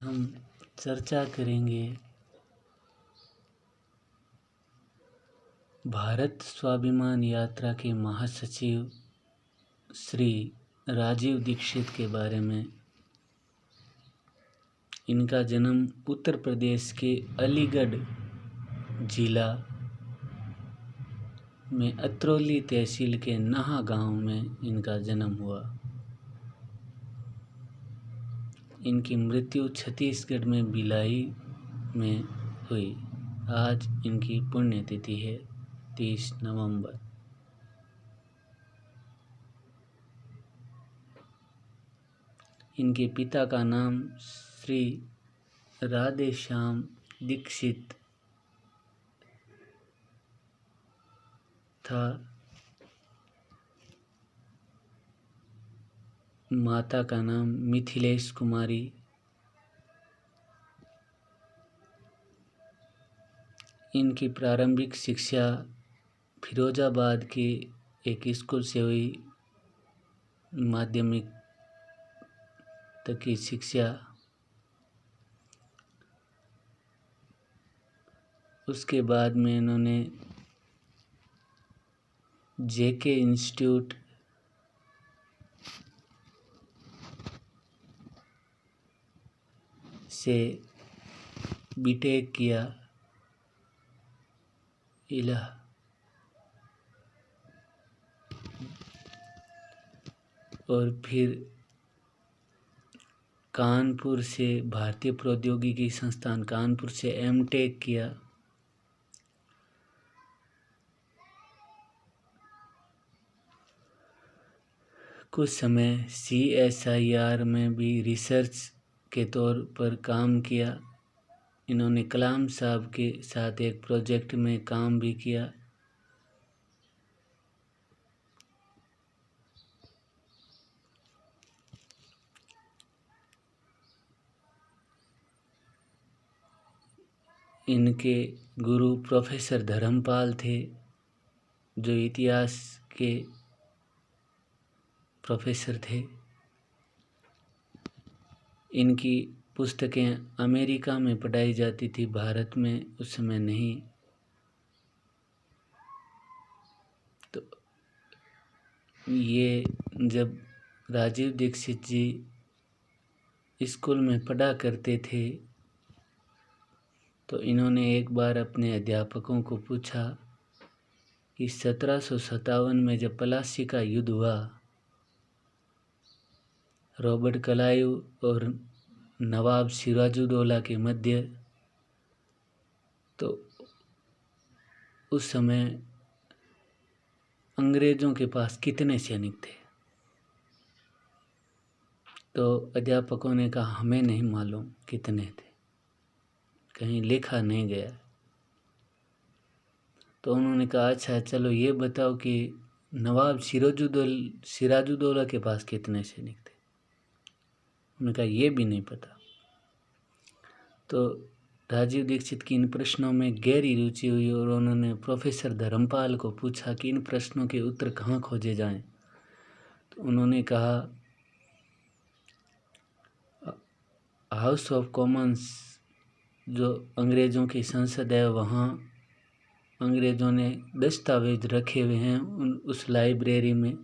हम चर्चा करेंगे भारत स्वाभिमान यात्रा के महासचिव श्री राजीव दीक्षित के बारे में। इनका जन्म उत्तर प्रदेश के अलीगढ़ जिला में अतरौली तहसील के नाहा गांव में इनका जन्म हुआ। इनकी मृत्यु छत्तीसगढ़ में भिलाई में हुई। आज इनकी पुण्यतिथि है 30 नवंबर। इनके पिता का नाम श्री राधेश्याम दीक्षित था। माता का नाम मिथिलेश कुमारी। इनकी प्रारंभिक शिक्षा फिरोजाबाद के एक स्कूल से हुई। माध्यमिक तक की शिक्षा उसके बाद में इन्होंने जेके इंस्टीट्यूट से बीटेक किया। और फिर कानपुर से भारतीय प्रौद्योगिकी संस्थान कानपुर से एमटेक किया। कुछ समय CSIR में भी रिसर्च के तौर पर काम किया। इन्होंने कलाम साहब के साथ एक प्रोजेक्ट में काम भी किया। इनके गुरु प्रोफेसर धर्मपाल थे, जो इतिहास के प्रोफेसर थे। इनकी पुस्तकें अमेरिका में पढ़ाई जाती थी, भारत में उस समय नहीं। तो ये जब राजीव दीक्षित जी स्कूल में पढ़ा करते थे तो इन्होंने एक बार अपने अध्यापकों को पूछा कि 1757 में जब प्लासी का युद्ध हुआ, रॉबर्ट क्लाइव और नवाब सिराजुद्दौला के मध्य, तो उस समय अंग्रेजों के पास कितने सैनिक थे? तो अध्यापकों ने कहा हमें नहीं मालूम कितने थे, कहीं लिखा नहीं गया। तो उन्होंने कहा अच्छा चलो ये बताओ कि नवाब सिराजुद्दौला के पास कितने सैनिक थे? उन्होंने कहा ये भी नहीं पता। तो राजीव दीक्षित की इन प्रश्नों में गहरी रुचि हुई और उन्होंने प्रोफेसर धर्मपाल को पूछा कि इन प्रश्नों के उत्तर कहाँ खोजे जाएं। तो उन्होंने कहा हाउस ऑफ कॉमन्स जो अंग्रेज़ों की संसद है, वहाँ अंग्रेज़ों ने दस्तावेज रखे हुए हैं उस लाइब्रेरी में।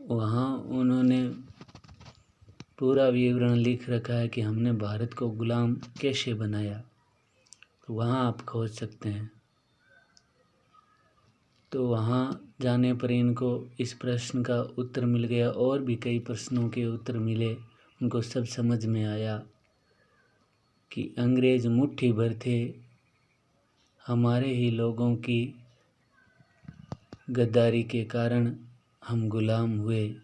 वहाँ उन्होंने पूरा विवरण लिख रखा है कि हमने भारत को गुलाम कैसे बनाया। तो वहाँ आप खोज सकते हैं। तो वहाँ जाने पर इनको इस प्रश्न का उत्तर मिल गया और भी कई प्रश्नों के उत्तर मिले। उनको सब समझ में आया कि अंग्रेज मुट्ठी भर थे, हमारे ही लोगों की गद्दारी के कारण हम गुलाम हुए।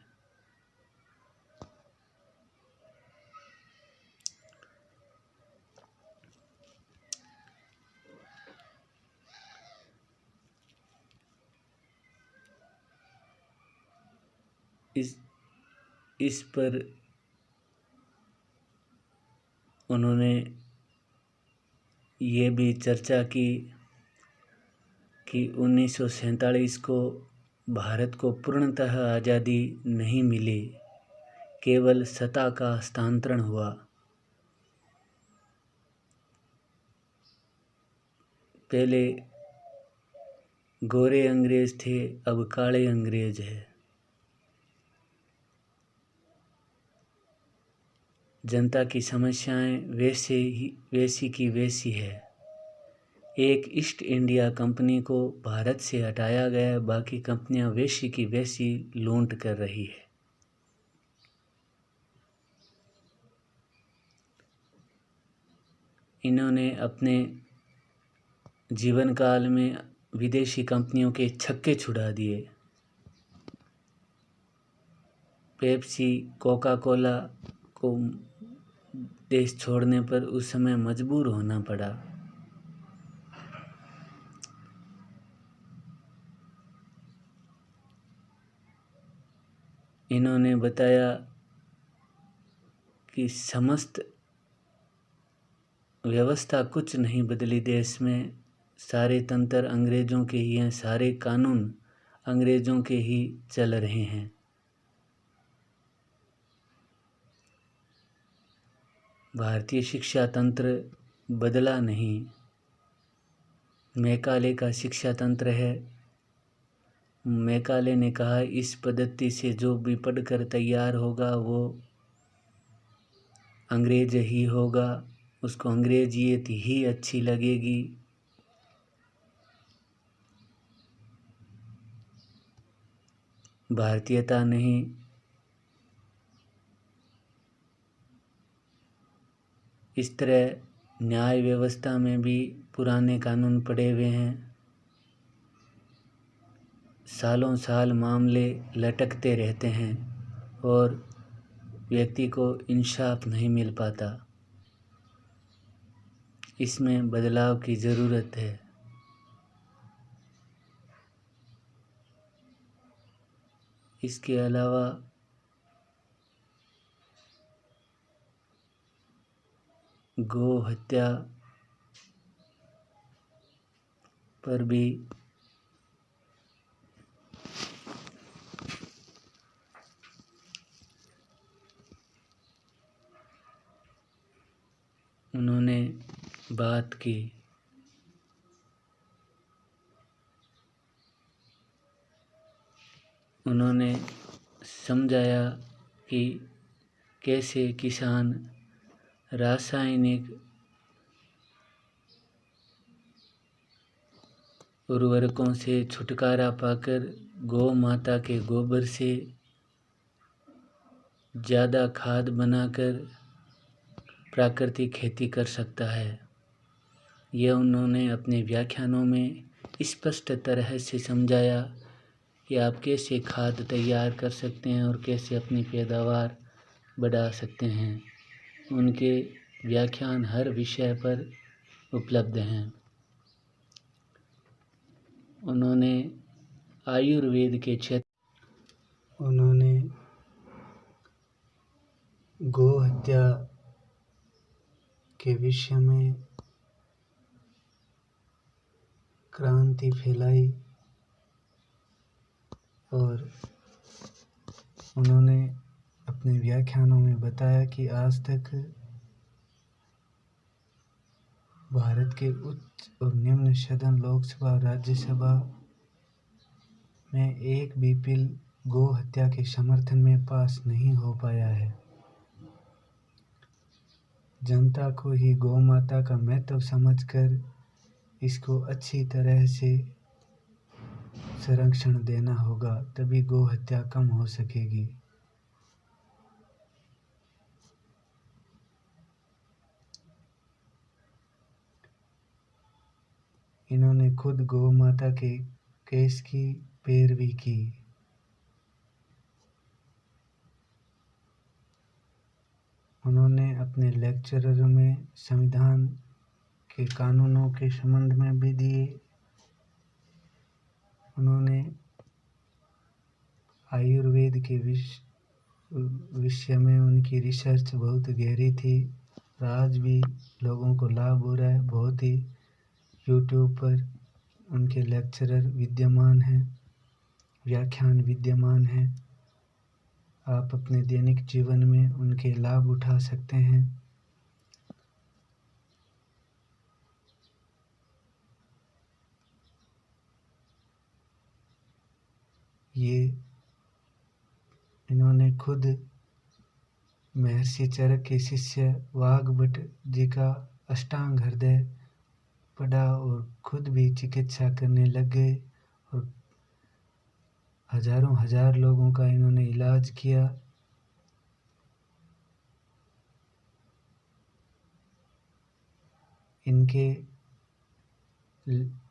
इस पर उन्होंने ये भी चर्चा की कि 1947 को भारत को पूर्णतः आज़ादी नहीं मिली, केवल सत्ता का हस्तांतरण हुआ। पहले गोरे अंग्रेज थे, अब काले अंग्रेज है। जनता की समस्याएं वैसी की वैसी है। एक ईस्ट इंडिया कंपनी को भारत से हटाया गया, बाकी कंपनियां वैसी की वैसी लूट कर रही है। इन्होंने अपने जीवन काल में विदेशी कंपनियों के छक्के छुड़ा दिए। पेप्सी, कोका कोला को देश छोड़ने पर उस समय मजबूर होना पड़ा। इन्होंने बताया कि समस्त व्यवस्था कुछ नहीं बदली देश में, सारे तंत्र अंग्रेजों के ही हैं, सारे कानून अंग्रेजों के ही चल रहे हैं। भारतीय शिक्षा तंत्र बदला नहीं। मैकाले का शिक्षा तंत्र है। मैकाले ने कहा इस पद्धति से जो भी पढ़कर तैयार होगा वो अंग्रेज ही होगा, उसको अंग्रेजियत ही अच्छी लगेगी। भारतीयता नहीं। इस तरह न्याय व्यवस्था में भी पुराने कानून पड़े हुए हैं। सालों साल मामले लटकते रहते हैं और व्यक्ति को इंसाफ नहीं मिल पाता। इसमें बदलाव की ज़रूरत है। इसके अलावा गौ हत्या पर भी उन्होंने बात की। उन्होंने समझाया कि कैसे किसान रासायनिक उर्वरकों से छुटकारा पाकर गौ माता के गोबर से ज़्यादा खाद बनाकर प्राकृतिक खेती कर सकता है। यह उन्होंने अपने व्याख्यानों में स्पष्ट तरह से समझाया कि आप कैसे खाद तैयार कर सकते हैं और कैसे अपनी पैदावार बढ़ा सकते हैं। उनके व्याख्यान हर विषय पर उपलब्ध हैं। उन्होंने आयुर्वेद के क्षेत्र उन्होंने गौ हत्या के विषय में क्रांति फैलाई और उन्होंने अपने व्याख्यानों में बताया कि आज तक भारत के उच्च और निम्न सदन लोकसभा और राज्यसभा में एक भी बिल गौ हत्या के समर्थन में पास नहीं हो पाया है। जनता को ही गौ माता का महत्व समझकर इसको अच्छी तरह से संरक्षण देना होगा, तभी गौ हत्या कम हो सकेगी। इन्होंने खुद गौ माता के केस की पैरवी की। उन्होंने अपने लेक्चरर में संविधान के कानूनों के संबंध में भी दिए। उन्होंने आयुर्वेद के विषय में उनकी रिसर्च बहुत गहरी थी। आज भी लोगों को लाभ हो रहा है। बहुत ही यूट्यूब पर उनके लेक्चरर विद्यमान हैं, व्याख्यान विद्यमान हैं। आप अपने दैनिक जीवन में उनके लाभ उठा सकते हैं। ये इन्होंने खुद महर्षि चरक के शिष्य वाग्भट जी का अष्टांग हृदय पढ़ा और खुद भी चिकित्सा करने लग गए और हजारों हजार लोगों का इन्होंने इलाज किया। इनके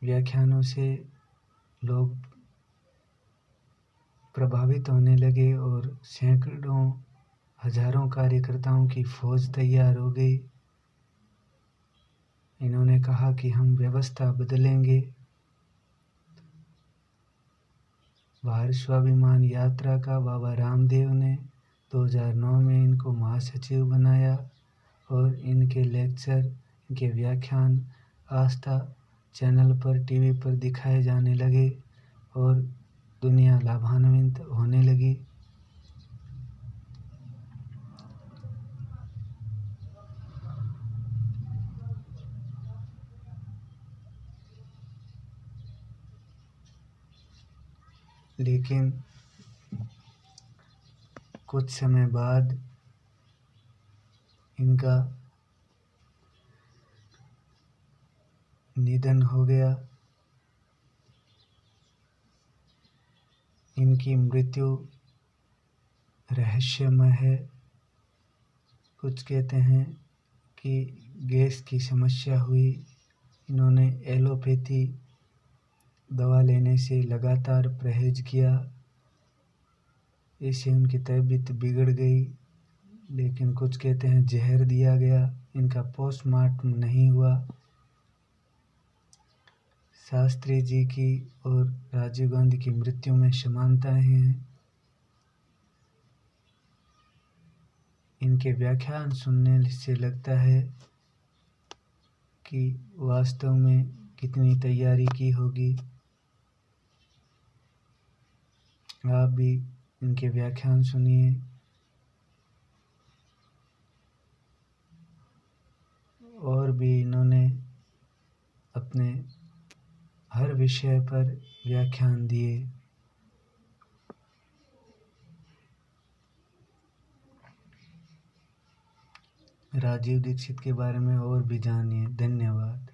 व्याख्यानों से लोग प्रभावित होने लगे और सैकड़ों हजारों कार्यकर्ताओं की फौज तैयार हो गई। इन्होंने कहा कि हम व्यवस्था बदलेंगे। भारत स्वाभिमान यात्रा का बाबा रामदेव ने 2009 में इनको महासचिव बनाया और इनके लेक्चर, इनके व्याख्यान आस्था चैनल पर, टीवी पर दिखाए जाने लगे और दुनिया लाभान्वित होने लगी। लेकिन कुछ समय बाद इनका निधन हो गया। इनकी मृत्यु रहस्यमय है। कुछ कहते हैं कि गैस की समस्या हुई। इन्होंने एलोपैथी दवा लेने से लगातार परहेज किया, इससे उनकी तबीयत बिगड़ गई। लेकिन कुछ कहते हैं जहर दिया गया। इनका पोस्टमार्टम नहीं हुआ। शास्त्री जी की और राजीव गांधी की मृत्यु में समानताएं हैं। इनके व्याख्यान सुनने से लगता है कि वास्तव में कितनी तैयारी की होगी। आप भी इनके व्याख्यान सुनिए और भी इन्होंने अपने हर विषय पर व्याख्यान दिए। राजीव दीक्षित के बारे में और भी जानिए। धन्यवाद।